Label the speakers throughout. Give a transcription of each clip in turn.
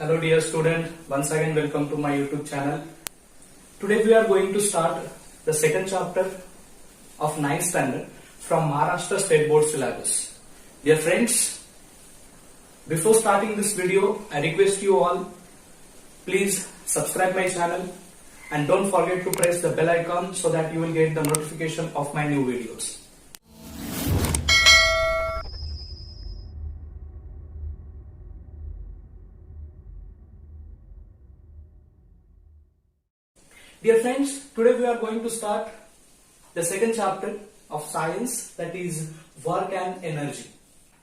Speaker 1: Hello dear student, once again welcome to my YouTube channel. Today we are going to start the second chapter of 9th standard from Maharashtra State Board syllabus. Dear friends, before starting this video, I request you all, please subscribe my channel and don't forget to press the bell icon so that you will get the notification of my new videos. Dear friends, today we are going to start the second chapter of science, that is work and energy.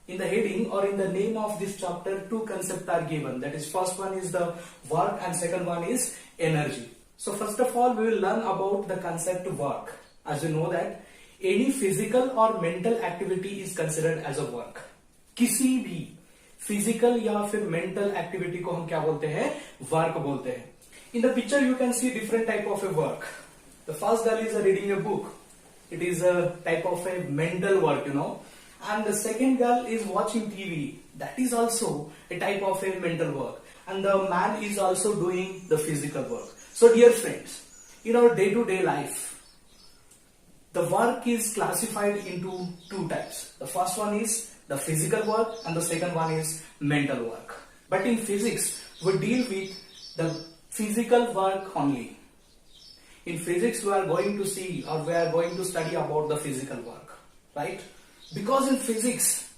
Speaker 1: In the heading or in the name of this chapter, two concepts are given. That is, first one is the work and second one is energy. So first of all, we will learn about the concept work. As you know that any physical or mental activity is considered as a work. किसी भी physical या फिर mental activity को हम क्या बोलते हैं? Work बोलते हैं. In the picture, you can see different type of a work. The first girl is reading a book. It is a type of a mental work, And the second girl is watching TV. That is also a type of a mental work. And the man is also doing the physical work. So dear friends, in our day-to-day life, the work is classified into two types. The first one is the physical work and the second one is mental work. But in physics, we deal with the physical work only. In physics, we are going to see or we are going to study about the physical work, right? Because in physics,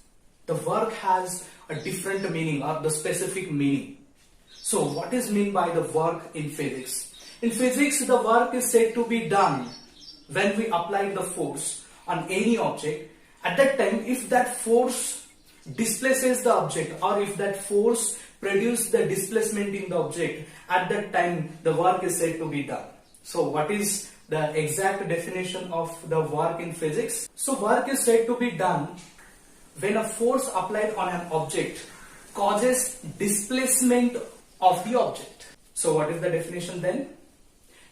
Speaker 1: the work has a different meaning or the specific meaning. So what is meant by the work in physics? In physics, the work is said to be done when we apply the force on any object. At that time, if that force displaces the object or if that force produces the displacement in the object, at that time the work is said to be done. So what is the exact definition of the work in physics? So work is said to be done when a force applied on an object causes displacement of the object. So what is the definition then?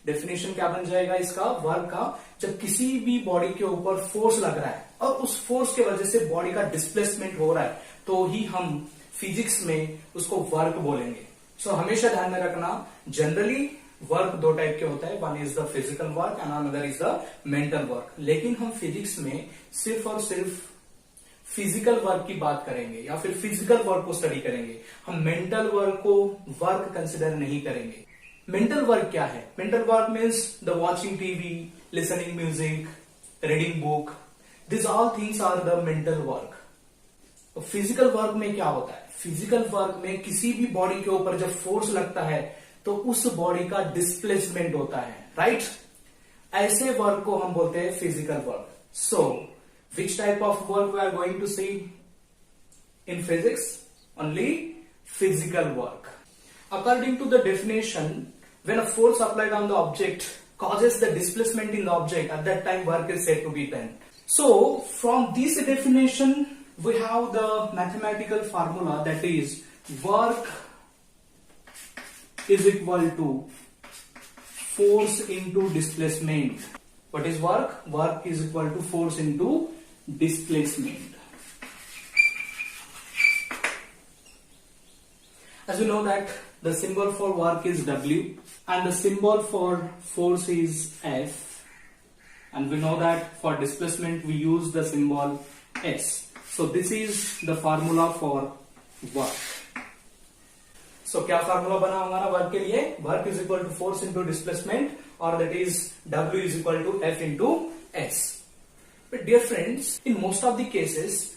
Speaker 1: Definition क्या बन जाएगा इसका work का? जब किसी भी body के ऊपर फोर्स लग रहा है और उस फोर्स के वजह से बॉडी का डिस्प्लेसमेंट हो रहा है, तो ही हम फिजिक्स में उसको वर्क बोलेंगे. सो हमेशा ध्यान में रखना, जनरली वर्क दो टाइप के होता है. One is the physical work and another is the mental work. लेकिन हम फिजिक्स में सिर्फ और सिर्फ फिजिकल वर्क की बात करेंगे या फिर फिजिकल वर्क को स्टडी करेंगे. हम मेंटल वर्क को वर्क कंसिडर नहीं करेंगे. मेंटल वर्क क्या है? Mental work means the watching TV, listening music, reading book. This all things are the mental work. Physical work में क्या होता है? फिजिकल वर्क में किसी भी बॉडी के ऊपर जब फोर्स लगता है तो उस बॉडी का डिस्प्लेसमेंट होता है, राइट? ऐसे वर्क को हम बोलते हैं physical work. So which type of work we are going to see in physics? Only physical work. According to the definition, when a force applied on the object causes the displacement in the object, at that time work is said to be done. So from this definition, we have the mathematical formula, that is work is equal to force into displacement. What is work? Work is equal to force into displacement. As you know that the symbol for work is W and the symbol for force is F, and we know that for displacement we use the symbol S. So this is the formula for work. So क्या formula बना हमारा work के लिए? Work is equal to force into displacement, or that is W is equal to F into S. But dear friends, in most of the cases,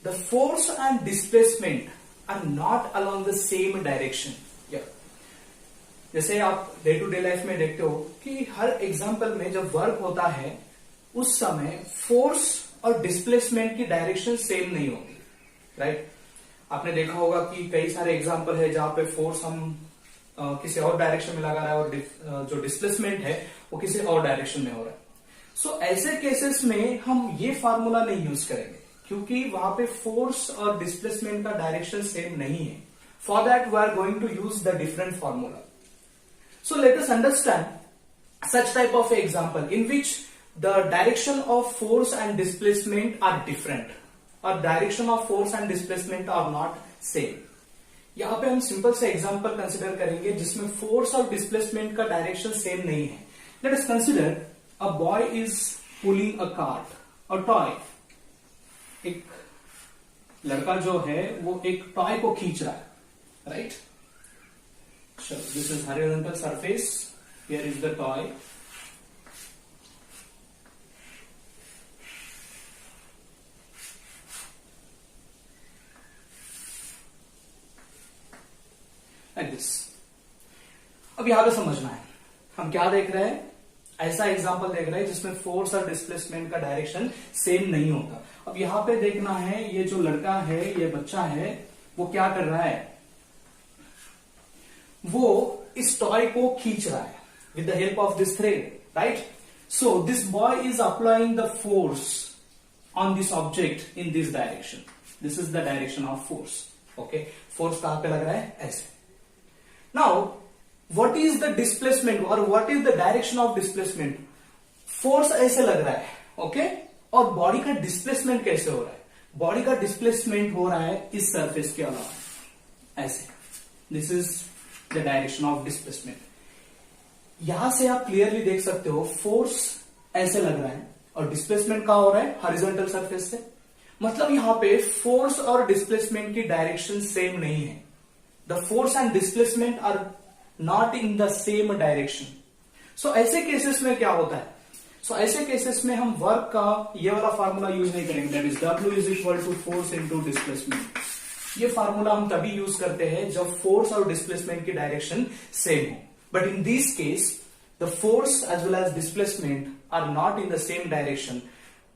Speaker 1: the force and displacement are not along the same direction. जैसे आप day to day life में देखते हो कि हर example में जब work होता है उस समय फोर्स और डिस्प्लेसमेंट की डायरेक्शन सेम नहीं होती, राइट? आपने देखा होगा कि कई सारे एग्जाम्पल है जहां पे फोर्स हम किसी और डायरेक्शन में लगा रहा है और जो डिस्प्लेसमेंट है वो किसी और डायरेक्शन में हो रहा है. सो ऐसे केसेस में हम ये फार्मूला नहीं यूज करेंगे क्योंकि वहां पे फोर्स और डिस्प्लेसमेंट का डायरेक्शन सेम नहीं है. For that we are going to use the different formula. So let us understand such type of example in which the direction of force and displacement are different, or direction of force and displacement are not same. यहाँ पे हम simple से example consider करेंगे जिसमें force और displacement का direction same नहीं है. Let us consider a boy is pulling a cart, a toy. एक लड़का जो है वो एक टॉय को खींच रहा है, right. So this is horizontal surface. Here is the toy. Like this. अब यहां पे समझना है हम क्या देख रहे हैं. ऐसा एग्जांपल देख रहे हैं जिसमें फोर्स और डिस्प्लेसमेंट का डायरेक्शन सेम नहीं होता. अब यहां पे देखना है ये जो लड़का है, ये बच्चा है, वो क्या कर रहा है. वो इस टॉय को खींच रहा है with the help of this thread, right. So this boy is applying the force on this object in this direction. This is the direction of force. Okay, force कहां पे लग रहा है, ऐसे. Now what is the displacement और what is the direction of displacement. Force ऐसे लग रहा है, ओके, और बॉडी का डिस्प्लेसमेंट कैसे हो रहा है. बॉडी का डिस्प्लेसमेंट हो रहा है इस सरफेस के अलावा, ऐसे. This is the direction of displacement. यहां से आप क्लियरली देख सकते हो फोर्स ऐसे लग रहा है और डिस्प्लेसमेंट कहां हो रहा है, हॉरिजॉन्टल सरफेस से. मतलब यहां पे फोर्स और डिस्प्लेसमेंट की डायरेक्शन सेम नहीं है. The force and displacement are not in the same direction. So ऐसे केसेस में क्या होता है. सो ऐसे केसेस में हम वर्क का ये वाला फार्मूला यूज नहीं करेंगे, that is W is equal to force into displacement. ये फार्मूला हम तभी यूज करते हैं जब फोर्स और डिस्प्लेसमेंट की डायरेक्शन सेम हो. But in this case the force as well as displacement are not in the same direction.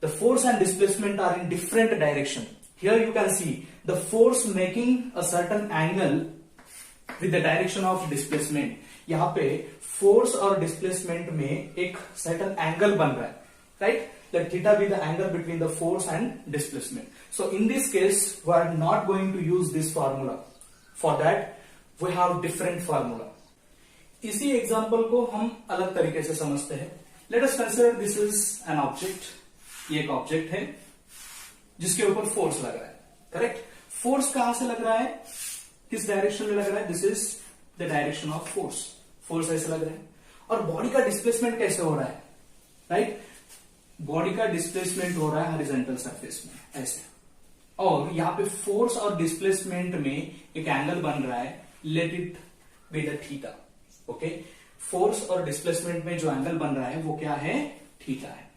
Speaker 1: The force and displacement are in different direction. Here you can see the force making a certain angle with the direction of displacement. यहां पे force और displacement में एक certain angle बन रहा है, right. Let theta be the angle between the force and displacement. So in this case, we are not going to use this formula. For that, we have different formula. इसी example को हम अलग तरीके से समझते हैं. Let us consider this is an object. ये एक ऑब्जेक्ट है जिसके ऊपर फोर्स लग रहा है, करेक्ट. फोर्स कहां से लग रहा है, किस डायरेक्शन में लग रहा है. This is the direction of force. Force ऐसे लग रहा है. और बॉडी का डिस्प्लेसमेंट कैसे हो रहा है, राइट. बॉडी का डिस्प्लेसमेंट हो रहा है हॉरिजॉन्टल सरफेस में, ऐसे. और यहां पे फोर्स और डिस्प्लेसमेंट में एक एंगल बन रहा है, let it be the theta. Okay, force और डिस्प्लेसमेंट में जो एंगल बन रहा है वो क्या है, थीटा है.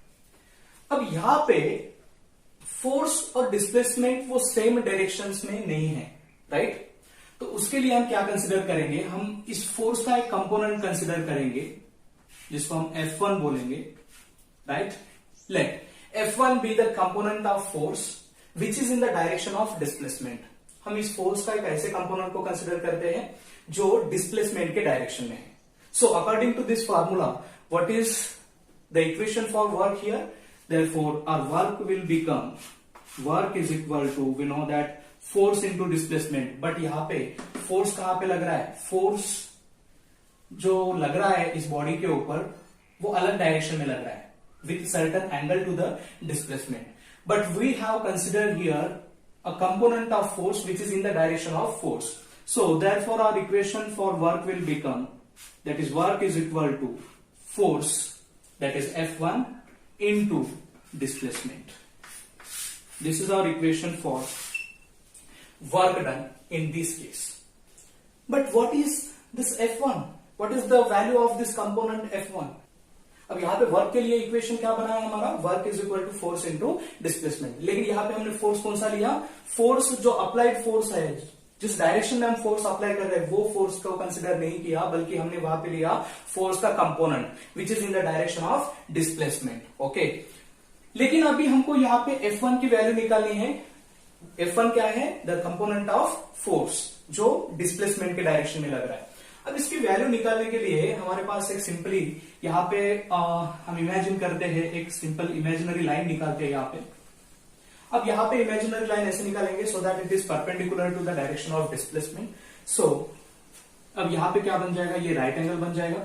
Speaker 1: अब यहां पे फोर्स और डिस्प्लेसमेंट वो सेम डायरेक्शंस में नहीं है, राइट. तो उसके लिए हम क्या कंसिडर करेंगे, हम इस फोर्स का एक कंपोनेंट कंसिडर करेंगे जिसको हम F1 बोलेंगे, right. Let F1 be the component of force which is in the direction of displacement. हम इस फोर्स का एक ऐसे कंपोनेंट को कंसिडर करते हैं जो डिस्प्लेसमेंट के डायरेक्शन में है. So according to this formula, what is the equation for work here. Therefore our work will become work is equal to, we know that force into displacement. But यहां पे force कहां पे लग रहा है, फोर्स जो लग रहा है इस बॉडी के ऊपर वो अलग डायरेक्शन में लग रहा है with certain angle to the displacement. But we have considered here a component of force which is in the direction of force. So therefore our equation for work will become, that is work is equal to force, that is F1 into displacement. This is our equation for work done in this case. But what is this F1? What is the value of this component F1? अब यहां पे work के लिए equation क्या बना है हमारा, work is equal to force into displacement. लेकिन यहां पे हमने फोर्स कौन सा लिया, फोर्स जो अप्लाइड फोर्स है, जिस डायरेक्शन में हम फोर्स अप्लाई कर रहे हैं वो फोर्स को कंसिडर नहीं किया, बल्कि हमने वहां पे लिया फोर्स का component which is in the direction of displacement. Okay, लेकिन अभी हमको यहां पे F1 की वैल्यू निकालनी है. F1 क्या है, द कंपोनेंट ऑफ फोर्स जो डिस्प्लेसमेंट के डायरेक्शन में लग रहा है. अब इसकी वैल्यू निकालने के लिए हमारे पास एक सिंपली यहां पे हम इमेजिन करते हैं, एक सिंपल इमेजिनरी लाइन निकालते हैं यहां पे. अब यहां पे इमेजिनरी लाइन ऐसे निकालेंगे so that it is perpendicular to the direction of displacement. So अब यहां पे क्या बन जाएगा, ये राइट एंगल बन जाएगा.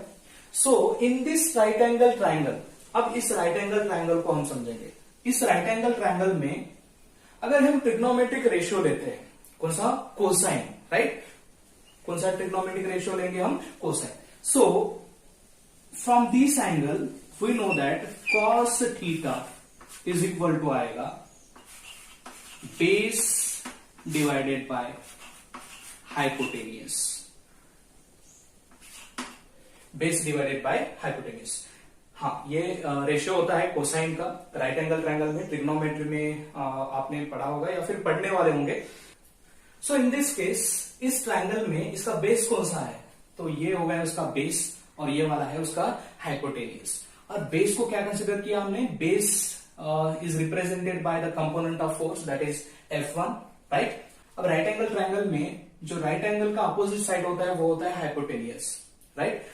Speaker 1: So in this right angle triangle, अब इस राइट एंगल ट्राइंगल को हम समझेंगे. इस राइट एंगल ट्राइंगल में अगर हम ट्रिग्नोमेट्रिक रेशियो लेते हैं, कौन सा, कोसाइन, राइट. कौन सा ट्रिग्नोमेट्रिक रेशियो लेंगे हम? Cosine. So from this angle we know that cos theta is equal to आएगा base divided by hypotenuse. Base divided by hypotenuse. हाँ, ये रेशियो होता है कोसाइन का. राइट एंगल ट्रायंगल में ट्रिग्नोमेट्री में आपने पढ़ा होगा या फिर पढ़ने वाले होंगे. सो इन दिस केस इस ट्रायंगल में इसका बेस कौन सा है? तो ये हो गया उसका बेस और ये वाला है उसका हाइपोटेनियस. और बेस को क्या कंसिडर किया हमने? Base is represented by the component of force that is F1, right. अब राइट एंगल ट्रायंगल में जो राइट एंगल का अपोजिट साइड होता है वो होता है हाइपोटेनियस, राइट.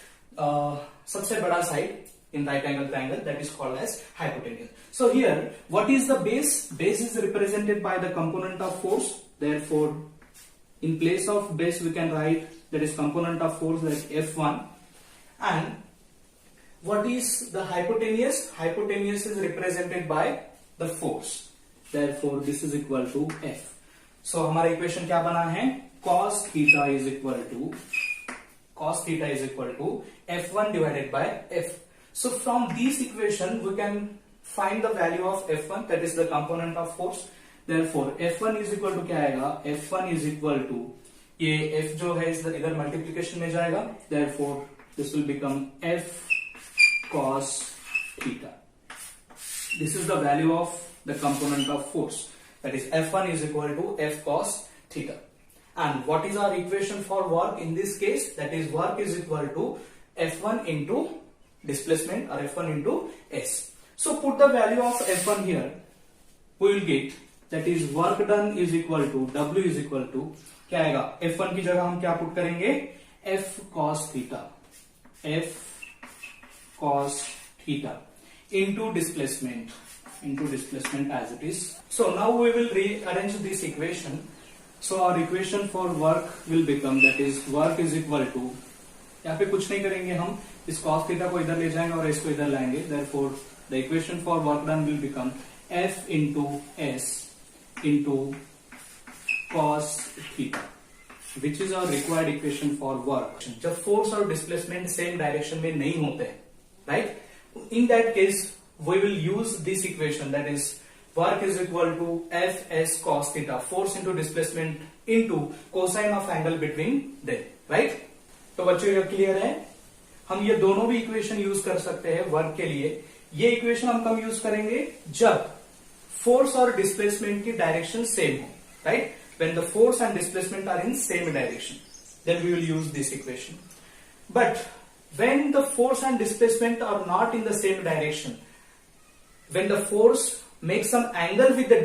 Speaker 1: सबसे बड़ा side in right angle triangle, that is called as hypotenuse. So here what is the base? Base is represented by the component of force. Therefore in place of base we can write that is component of force like F1. And what is the hypotenuse? Hypotenuse is represented by the force. Therefore this is equal to F. So हमारा equation क्या बना है? cos theta is equal to F1 divided by F. So from this equation we can find the value of F1, that is the component of force. Therefore F1 is equal to क्या आएगा? F1 is equal to, ये F जो है इधर multiplication में जाएगा. Therefore this will become F cos theta. This is the value of the component of force, that is F1 is equal to F cos theta. And what is our equation for work in this case? That is work is equal to F1 into displacement or F1 into S. So put the value of F1 here. We will get that is work done is equal to W is equal to क्या आएगा? F1 की जगह हम क्या put करेंगे? F cos theta. F cos theta into displacement as it is. So now we will rearrange this equation. So our equation for work will become that is work is equal to, यहाँ पे कुछ नहीं करेंगे हम, इस cos theta को इधर ले जाएंगे और s को इधर लाएंगे. Therefore the equation for work done will become F into S into cos theta, which is our required equation for work. जब फोर्स और डिस्प्लेसमेंट सेम डायरेक्शन में नहीं होते हैं, right, in that case we will use this equation, that is work is equal to Fs cos theta, force into displacement into cosine of angle between them, right. तो बच्चों ये clear है? हम ये दोनों भी इक्वेशन यूज कर सकते हैं वर्क के लिए. ये इक्वेशन हम कब यूज करेंगे? जब फोर्स और डिस्प्लेसमेंट की डायरेक्शन सेम हो, right. When the force and displacement are in same direction, then we will use this equation. But when the force and displacement are not in the same direction, when the force make some angle with the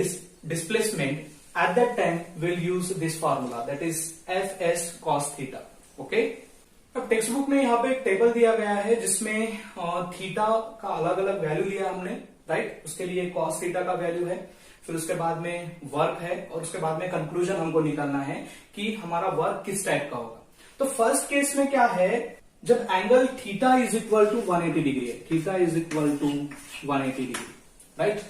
Speaker 1: displacement, at that time we'll use this formula, that is Fs cos theta. Okay. अब text book में यहाँ पे एक table दिया गया है जिसमें theta का अलग अलग वैल्यू लिया हमने, राइट. उसके लिए कॉस थीटा का वैल्यू है, फिर उसके बाद में वर्क है और उसके बाद में कंक्लूजन हमको निकालना है कि हमारा वर्क किस टाइप का होगा. तो फर्स्ट केस में क्या है? जब angle theta is equal to 180 degree है, theta is equal to 180 degree, right.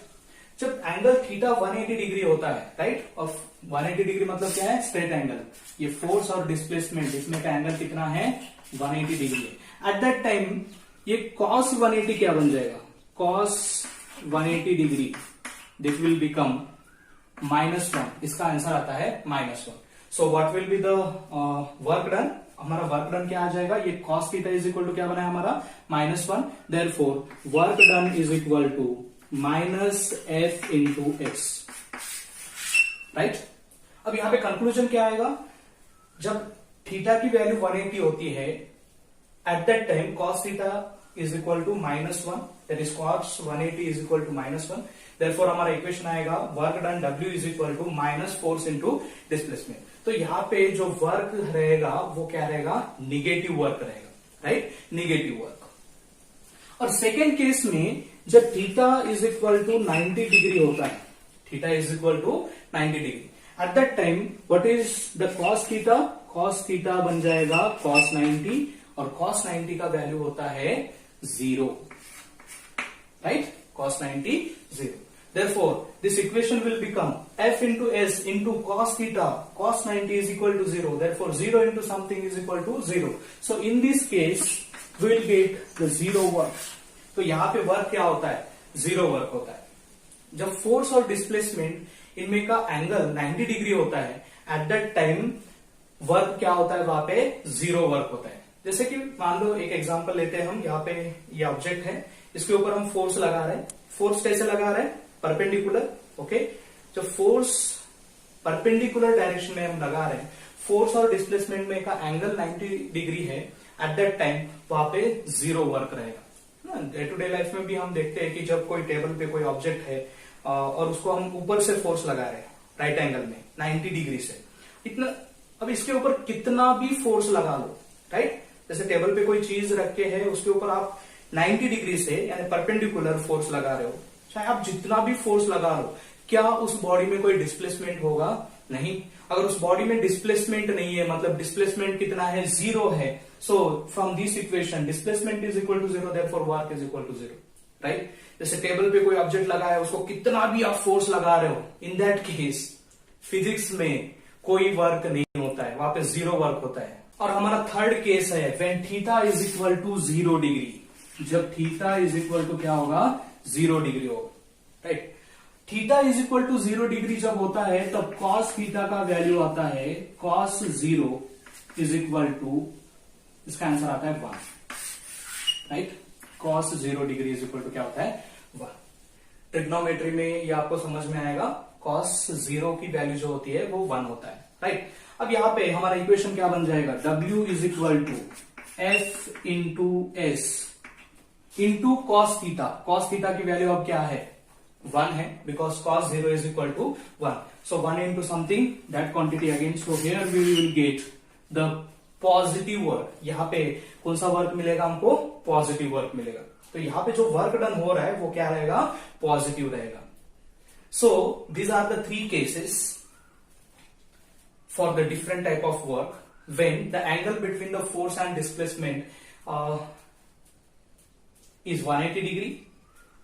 Speaker 1: जब एंगल थीटा 180 डिग्री होता है, राइट, और 180 डिग्री मतलब क्या है? Straight angle. ये फोर्स और डिस्प्लेसमेंट इसमें का एंगल कितना है? 180 डिग्री है. एट दैट टाइम ये cos 180 क्या बन जाएगा? cos 180 degree, this will become -1. इसका आंसर आता है -1. So what will be the work done? हमारा वर्क डन क्या आ जाएगा? ये cos theta is equal to क्या बना है हमारा? -1. Therefore work done is equal to -F into S, right. अब यहां पे कंक्लूजन क्या आएगा? जब थीटा की वैल्यू 180 होती है, at that time cos theta is equal to -1, that is cos 180 is equal to -1. Therefore हमारा इक्वेशन आएगा work done W is equal to minus force into displacement. तो यहाँ पे जो वर्क रहेगा वो क्या रहेगा? निगेटिव वर्क रहेगा, राइट, निगेटिव वर्क. और सेकेंड केस में जब theta is equal to 90 degree होता है, theta is equal to 90 degree, eight that time what is the cos theta? cos theta बन जाएगा cos 90 और cos 90 का वैल्यू होता है 0, right. cos 90 0. Therefore, this equation will become f into s into cos theta, cos 90 is equal to 0. Therefore, 0 into something is equal to 0. So, in this case, we will get the 0 work. तो यहाँ पे work क्या होता है? 0 work होता है. जब force और डिस्प्लेसमेंट इनमें का एंगल 90 डिग्री होता है, एट दैट टाइम वर्क क्या होता है? वहां पे 0 वर्क होता है. जैसे कि मान लो एक एग्जांपल लेते हैं हम. यहाँ पे ये ऑब्जेक्ट है, इसके ऊपर हम फोर्स लगा रहे हैं. फोर्स कैसे लगा रहे हैं? परपेंडिकुलर. ओके, जब फोर्स परपेंडिकुलर डायरेक्शन में हम लगा रहे हैं, फोर्स और डिस्प्लेसमेंट में का एंगल 90 डिग्री है, एट दैट टाइम वहां पे 0 वर्क रहेगा. डे टू डे लाइफ में भी हम देखते हैं कि जब कोई टेबल पे कोई ऑब्जेक्ट है और उसको हम ऊपर से फोर्स लगा रहे हैं राइट एंगल में 90 डिग्री से, इतना, अब इसके ऊपर कितना भी फोर्स लगा लो, राइट, जैसे टेबल पे कोई चीज रख के है, उसके ऊपर आप 90 डिग्री से यानी परपेंडिकुलर फोर्स लगा रहे हो, चाहे आप जितना भी फोर्स लगा लो, क्या उस बॉडी में कोई डिस्प्लेसमेंट होगा? नहीं. अगर उस बॉडी में डिस्प्लेसमेंट नहीं है, मतलब डिस्प्लेसमेंट कितना है? 0 है. So from this equation displacement is equal to 0, therefore work is equal to 0, right. जैसे टेबल पे कोई ऑब्जेक्ट लगा है, उसको कितना भी आप फोर्स लगा रहे हो, इन दैट केस फिजिक्स में कोई वर्क नहीं होता है, वहां पे 0 वर्क होता है. और हमारा थर्ड केस है when theta is equal to 0 degree. जब थीटा इज इक्वल टू क्या होगा? 0 डिग्री होगा, right. Theta is equal to 0 degree जब होता है, तब कॉस थीटा का वैल्यू आता है कॉस 0 इज इक्वल टू, इसका आंसर आता है 1, right. Cos 0 degree is equal to क्या होता है? 1. ट्रिग्नोमेट्री में ये आपको समझ में आएगा. कॉस 0 की वैल्यू जो होती है वो 1 होता है, राइट. अब यहां पे हमारा इक्वेशन क्या बन जाएगा? W is equal to F into S into cos theta. Cos theta की वैल्यू अब क्या है? 1 है, because cos 0 is equal to 1. So 1 into something, that quantity again. So here we will get the positive work. यहाँ पे कौन सा work मिलेगा हमको? पॉजिटिव वर्क मिलेगा. तो यहाँ पे जो वर्क डन हो रहा है वो क्या रहेगा? पॉजिटिव रहेगा. So these are the 3 cases for the different type of work when the angle between the force and displacement is 180 degree,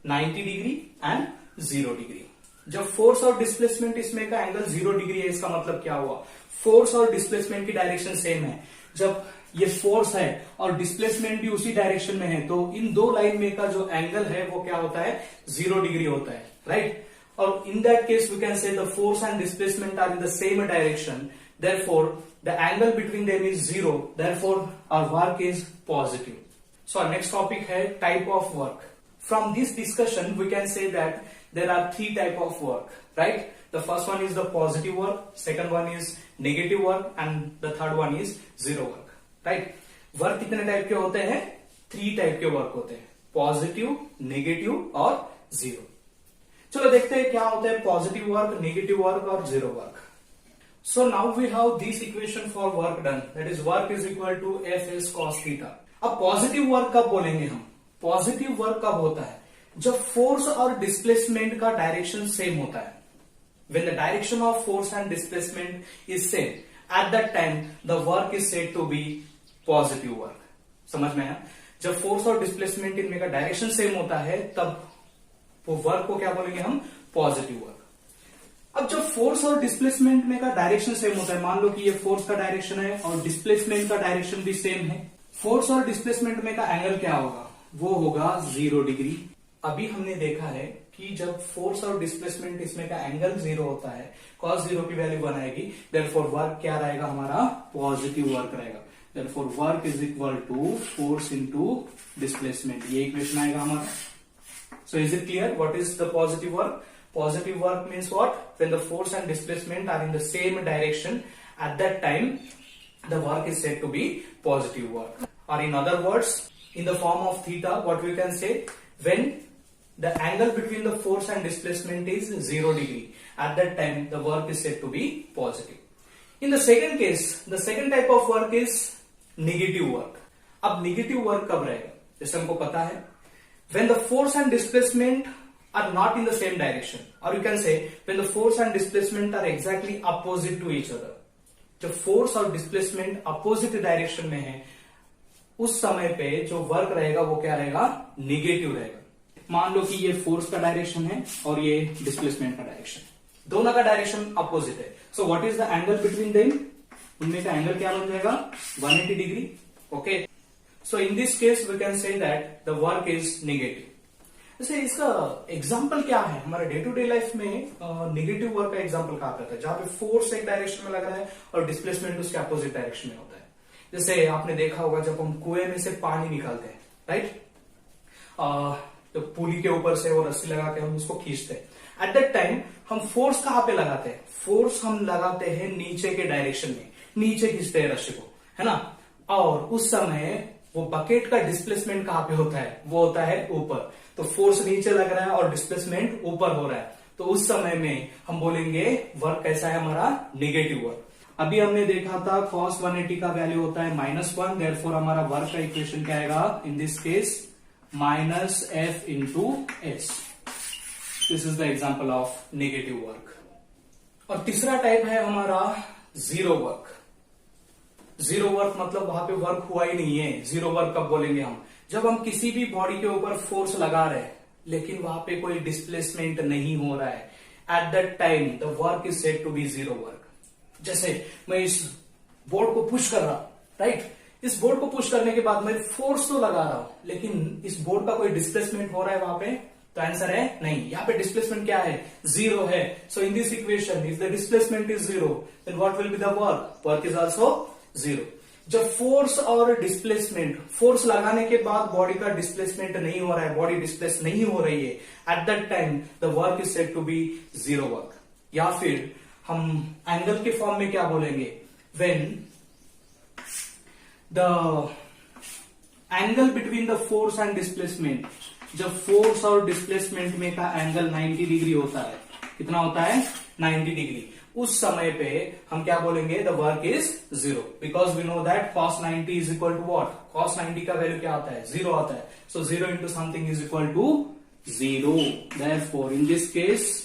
Speaker 1: 90 degree and 0 degree. जब फोर्स और डिस्प्लेसमेंट इसमें का एंगल 0 डिग्री है, इसका मतलब क्या हुआ? फोर्स और डिस्प्लेसमेंट की डायरेक्शन सेम है. जब ये फोर्स है और डिस्प्लेसमेंट भी उसी डायरेक्शन में है, तो इन दो लाइन में का जो एंगल है वो क्या होता है? 0 डिग्री होता है, राइट. और in that case we can say the force and displacement are in the same direction, therefore the angle between them is 0, therefore our work is positive. So our next topic है type of work. From this discussion we can say that there are 3 type of work, right? The first one is the positive work, second one is negative work and the third one is zero work, right? Work कितने type के होते हैं? 3 type के work होते हैं, positive, negative और zero. चलो देखते हैं क्या होता है पॉजिटिव वर्क, नेगेटिव वर्क और zero work. So now we have this equation for work done, that is work is equal to Fs cos theta. अब पॉजिटिव वर्क कब बोलेंगे हम? पॉजिटिव वर्क कब होता है? जब फोर्स और डिस्प्लेसमेंट का डायरेक्शन सेम होता है. When the direction of force and displacement is same, at that time the work is said to be positive work. समझ में आया? जब फोर्स और डिस्प्लेसमेंट इनमें का डायरेक्शन सेम होता है, तब वो वर्क को क्या बोलेंगे हम? Positive work. अब जब फोर्स और डिस्प्लेसमेंट में का डायरेक्शन सेम होता है, मान लो कि ये फोर्स का डायरेक्शन है और डिस्प्लेसमेंट का डायरेक्शन भी सेम है, फोर्स और डिस्प्लेसमेंट में का एंगल क्या होगा? वो होगा 0 डिग्री. अभी हमने देखा है कि जब फोर्स और डिस्प्लेसमेंट इसमें का एंगल 0 होता है, cos 0 की वैल्यू 1 आएगी, देयरफॉर वर्क क्या रहेगा हमारा? पॉजिटिव वर्क रहेगा. Therefore work is equal to force into displacement. ये इक्वेशन आएगा हमारा. So is it clear what is the positive work? Positive work means what? When the force and displacement are in the same direction, at that time the work is said to be positive work. Or in other words, in the form of theta, what we can say? When the angle between the force and displacement is 0 degree, at that time the work is said to be positive. In the second case, the second type of work is negative work. अब negative work कब रहेगा? जैसे हमको पता है, when the force and displacement are not in the same direction, or you can say when the force and displacement are exactly opposite to each other. जब force और displacement opposite direction में है, उस समय पे जो वर्क रहेगा वो क्या रहेगा? नेगेटिव रहेगा. मान लो कि ये फोर्स का डायरेक्शन है और ये डिस्प्लेसमेंट का डायरेक्शन, दोनों का डायरेक्शन अपोजिट है. So what is the angle between them? उनमें का एंगल क्या बन जाएगा? 180 degree. Okay, so in this case we can say that the work is negative. जैसे इसका एग्जाम्पल क्या है हमारे डे टू डे लाइफ में? नेगेटिव वर्क का एग्जाम्पल कहा जाता है जहां पे फोर्स एक डायरेक्शन में लग रहा है और डिस्प्लेसमेंट उसके अपोजिट डायरेक्शन में होता है. जैसे आपने देखा होगा जब हम कुएं में से पानी निकालते हैं, राइट, तो पुली के ऊपर से वो रस्सी लगा के हम उसको खींचते हैं. एट दैट टाइम हम फोर्स कहां पे लगाते हैं? फोर्स हम लगाते हैं नीचे के डायरेक्शन में, नीचे खींचते हैं रस्सी को, है ना. और उस समय वो बकेट का डिस्प्लेसमेंट कहां पे होता है? वो होता है ऊपर. तो फोर्स नीचे लग रहा है और डिस्प्लेसमेंट ऊपर हो रहा है. तो उस समय में हम बोलेंगे वर्क कैसा है हमारा? Negative work. अभी हमने देखा था cos 180 का वैल्यू होता है -1, देयरफॉर हमारा वर्क का इक्वेशन क्या आएगा इन this case? -f into S. This is the example of negative work. और तीसरा टाइप है हमारा जीरो वर्क. जीरो वर्क मतलब वहां पे वर्क हुआ ही नहीं है. जीरो वर्क कब बोलेंगे हम? जब हम किसी भी बॉडी के ऊपर फोर्स लगा रहे हैं लेकिन वहां पे कोई डिस्प्लेसमेंट नहीं हो रहा है. At that time the work is said to be zero work. जैसे मैं इस बोर्ड को पुश कर रहा हूं, राइट, इस बोर्ड को पुश करने के बाद मैं फोर्स तो लगा रहा हूं लेकिन इस बोर्ड का कोई डिस्प्लेसमेंट हो रहा है वहां पे? तो आंसर है नहीं. यहाँ पे डिस्प्लेसमेंट क्या है? जीरो है. So in this equation if the displacement is zero then what will be the work? Work is also zero. जब फोर्स और डिस्प्लेसमेंट, फोर्स लगाने के बाद बॉडी का डिस्प्लेसमेंट नहीं हो रहा है, बॉडी डिस्प्लेस नहीं हो रही है, at that time the work is said to be zero work. या फिर हम एंगल के फॉर्म में क्या बोलेंगे? When the angle between the force and displacement, जब फोर्स और डिस्प्लेसमेंट में का एंगल 90 डिग्री होता है. कितना होता है? 90 डिग्री. उस समय पे हम क्या बोलेंगे? The work is zero. Because we know that cos 90 is equal to what? cos 90 का वैल्यू क्या आता है? जीरो आता है. So zero into something is equal to zero. Therefore in this case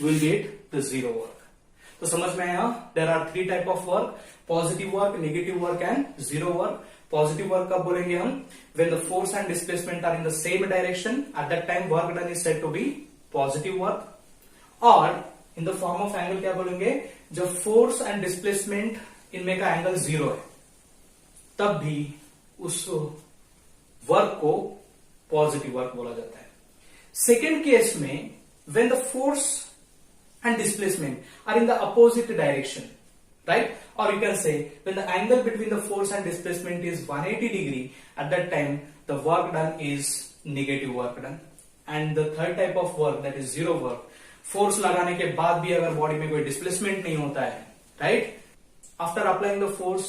Speaker 1: will get the zero work. तो समझ में आया? There are three type of work: positive work, negative work and zero work. Positive work कब बोलेंगे हम? When the force and displacement are in the same direction, at that time work done is said to be positive work. और in the form of angle क्या बोलेंगे? जब force and displacement इनमें का angle zero है तब भी उस वर्क को पॉजिटिव वर्क बोला जाता है. सेकेंड केस में when the force and displacement are in the opposite direction, right? Or you can say when the angle between the force and displacement is 180 degree, at that time the work done is negative work done. And the third type of work, that is zero work, force लगाने के बाद भी अगर body में कोई displacement नहीं होता है, right? After applying the force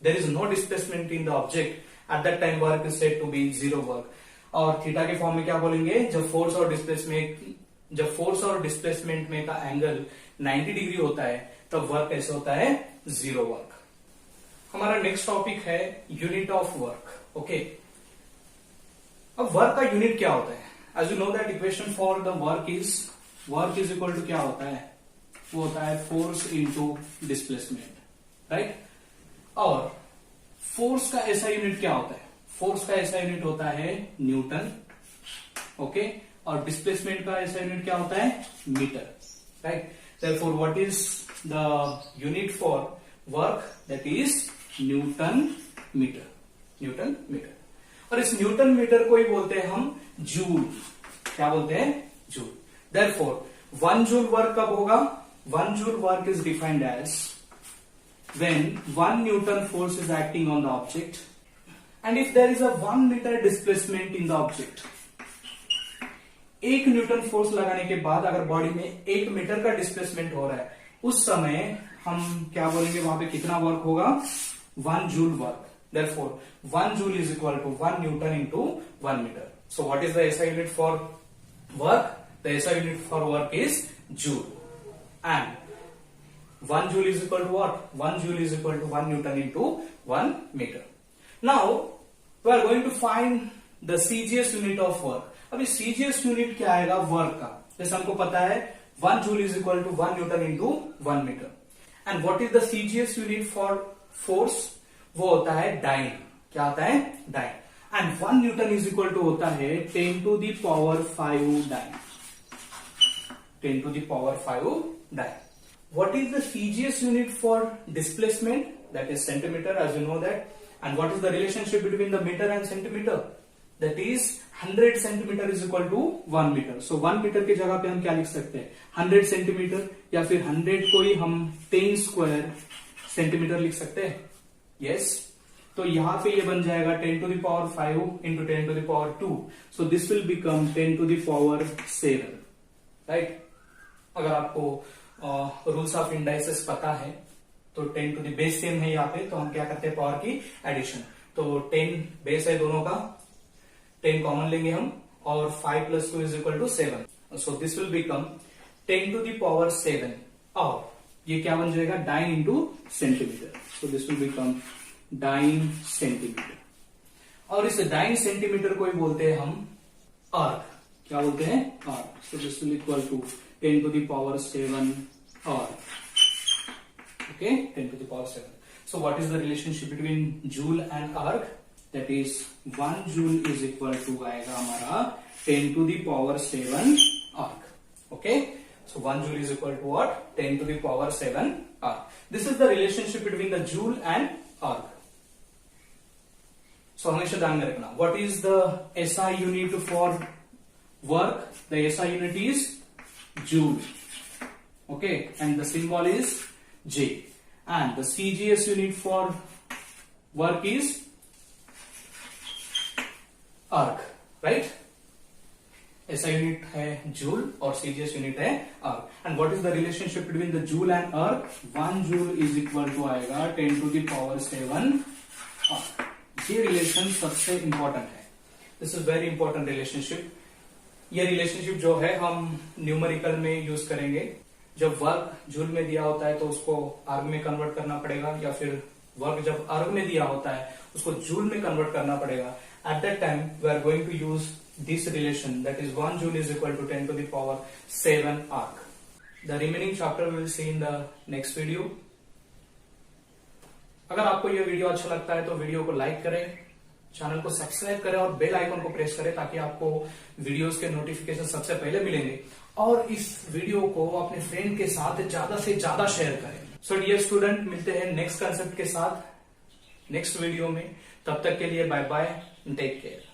Speaker 1: there is no displacement in the object, at that time work is said to be zero work. और थीटा के फॉर्म में क्या बोलेंगे? जब फोर्स और डिस्प्लेसमेंट में का एंगल 90 डिग्री होता है तब वर्क कैसे होता है? Zero work. हमारा नेक्स्ट टॉपिक है यूनिट ऑफ वर्क. ओके, अब वर्क का यूनिट क्या होता है? As you know that equation for the work is equal to क्या होता है? वो होता है फोर्स इंटू डिस्प्लेसमेंट, राइट? और फोर्स का ऐसा यूनिट क्या होता है? फोर्स का ऐसा यूनिट होता है न्यूटन. ओके, और डिस्प्लेसमेंट का ऐसा यूनिट क्या होता है? Metre, right? Therefore, what is the unit for work? That is newton metre. Newton metre. और इस न्यूटन मीटर को ही बोलते हैं हम जूल. क्या बोलते हैं? जूल. Therefore, 1 जूल वर्क कब होगा? 1 joule work is defined as when 1 Newton force is acting on the object and if there is a 1 meter displacement in the object. 1 Newton force लगाने के बाद अगर बॉडी में 1 मीटर का displacement हो रहा है उस समय हम क्या बोलेंगे? वहां पे कितना वर्क होगा? 1 joule work. Therefore 1 joule is equal to 1 newton into 1 metre. So what is the SI unit for work? The SI unit for work is joule. And 1 joule is equal to what? 1 joule is equal to 1 newton into 1 metre. Now we are going to find the CGS unit of work. अभी CGS unit क्या आएगा work का? जैसे हमको पता है 1 joule is equal to 1 newton into 1 metre. And what is the CGS unit for force? वो होता है डाइन. क्या होता है? Dyne. And 1 newton is equal to होता है 10 to the power 5 dyne, 10 to the power 5 dyne. What is the CGS unit for displacement? That is centimeter, as you know that. And what is the relationship between the meter and centimeter? That is 100 centimeter is equal to 1 meter. So 1 meter की जगह पे हम क्या लिख सकते हैं? 100 centimetre, या फिर 100 को ही हम 10 स्क्वायर सेंटीमीटर लिख सकते हैं. Yes. तो यहां पे ये बन जाएगा 10 to the power 5 into 10 to the power 2. So this will become 10 to the power 7. Right? अगर आपको रूल्स ऑफ इंडाइसेस पता है तो 10 टू द बेस सेम है यहाँ पे, तो हम क्या करते हैं पावर की एडिशन. तो 10 बेस है दोनों का, 10 कॉमन लेंगे हम, और 5 plus 2 is equal to 7. So this will become 10 to the power 7. और ये क्या बन जाएगा? Dyne into centimetre. So this will become dyne centimetre. और इस डाइन सेंटीमीटर को ही बोलते हैं हम अर्क. क्या बोलते हैं? Erg. So this will equal to 10 to the power 7 अर्क. Okay, 10 to the power 7. So what is the relationship between joule and arc? That is 1 joule is equal to आएगा हमारा 10 to the power 7 arc. Okay, so 1 joule is equal to what? 10 to the power 7 arc. This is the relationship between the joule and arc. So हमेशा ध्यान में रखना. What is the SI unit for work? The SI unit is joule. Okay, and the symbol is J. And the CGS unit for work is arc, right? SI unit है joule और CGS unit है arc. And what is the relationship between the joule and arc? 1 joule is equal to आएगा 10 to the power 7 arc. ये relation सबसे important है. This is very important relationship. ये relationship जो है हम न्यूमेरिकल में यूज करेंगे. जब वर्क जूल में दिया होता है तो उसको आर्ग में कन्वर्ट करना पड़ेगा, या फिर वर्क जब आर्ग में दिया होता है उसको जूल में कन्वर्ट करना पड़ेगा. At that time we are going to use this relation, that is 1 joule is equal to 10 to the power 7 erg. The remaining chapter will see in the next video. अगर आपको यह video अच्छा लगता है तो video को like करें, channel को सब्सक्राइब करें और बेल आइकन को प्रेस करें ताकि आपको वीडियोस के नोटिफिकेशन सबसे पहले मिलेंगे. और इस वीडियो को अपने फ्रेंड के साथ ज्यादा से ज्यादा शेयर करें. सो डियर स्टूडेंट, मिलते हैं नेक्स्ट कंसेप्ट के साथ नेक्स्ट वीडियो में. तब तक के लिए बाय बाय, टेक केयर.